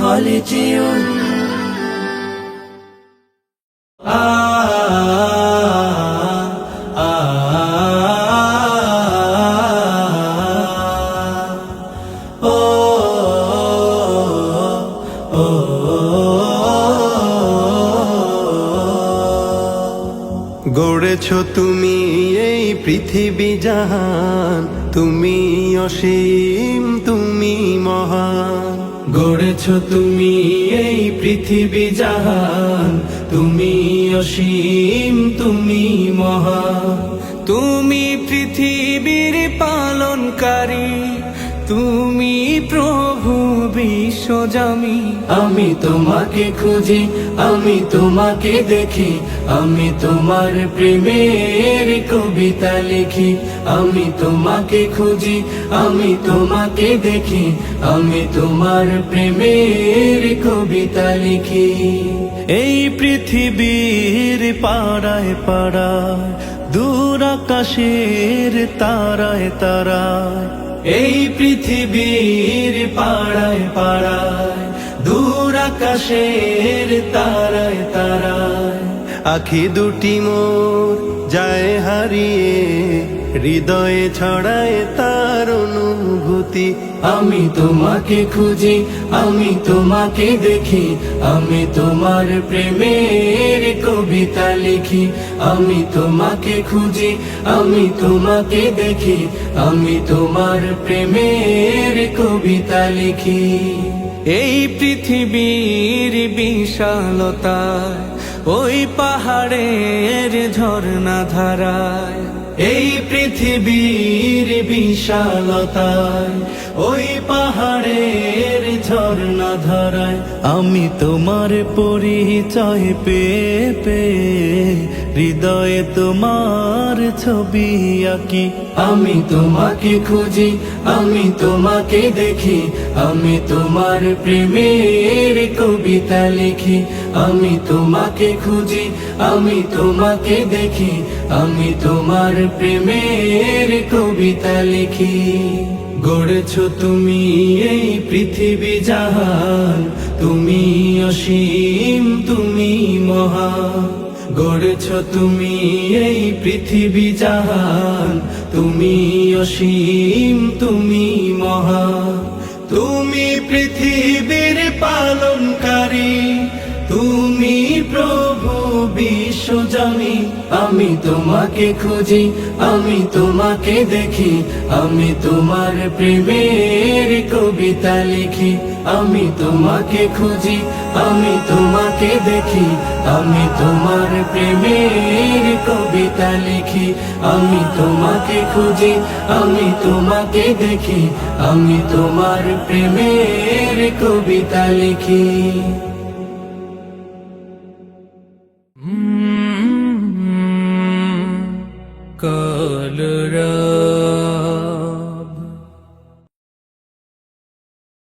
خالدون গড়েছো তুমি এই পৃথিবী জাহান, তুমি অসীম তুমি মহান। গড়েছো তুমি এই পৃথিবী জাহান, তুমি অসীম তুমি মহান। তুমি পৃথিবীর পালনকারী, তুমি প্রভু বিশ্বজামি। আমি তোমাকে খুঁজি, আমি তোমাকে দেখি, আমি তোমার প্রেমের কবিতা লিখি। আমি তোমাকে খুঁজি, আমি তোমাকে দেখি, আমি তোমার প্রেমের কবিতা লিখি। এই পৃথিবীর পাড়ায় পাড়ায়, দূর আকাশের তারায় তারায়, এই পৃথিবীর পাড়ায় পাড়ায়, দূর আকাশের তারায় তারায়, আখি দুটি মোর যায় হারিয়ে, হৃদয়ে ছড়ায় তার অনুভূতি। আমি তোমাকে খুঁজি, আমি তোমাকে দেখি, আমি তোমার প্রেমের কবিতা লিখি। আমি তোমাকে খুঁজি, আমি তোমাকে দেখি, আমি তোমার প্রেমের কবিতা লিখি। এই পৃথিবীর বিশালতায়, ওই পাহাড়ের ঝর্ণা ধারায়, এই পৃথিবীর বিশালতায়, ওই পাহাড়ের ঝর্ণা ধারায়, আমি তোমার পরিচয় পেয়ে পেয়ে, হৃদয়ে তোমার ছবি আঁকি। আমি তোমাকে খুঁজি, আমি তোমাকে দেখি, আমি তোমার প্রেমের কবিতা লিখি। আমি তোমাকে খুঁজি, আমি তোমাকে দেখি, আমি তোমার প্রেমের কবিতা লিখি। গড়েছো তুমি এই পৃথিবী জাহান, তুমি অসীম তুমি মহান। গড়েছো তুমি এই পৃথিবী জাহান, তুমি অসীম তুমি মহান। তুমি পৃথিবীর পালনকারী, তুমি প্রভু বিশ্বজামি। আমি তোমাকে খুঁজি, আমি তোমাকে দেখি, আমি তোমার প্রেমের কবিতা লিখি। আমি তোমাকে খুঁজি, আমি তোমাকে দেখি, আমি তোমার প্রেমের কবিতা লিখি। আমি তোমাকে খুঁজি, আমি তোমাকে দেখি, আমি তোমার প্রেমের কবিতা লিখি।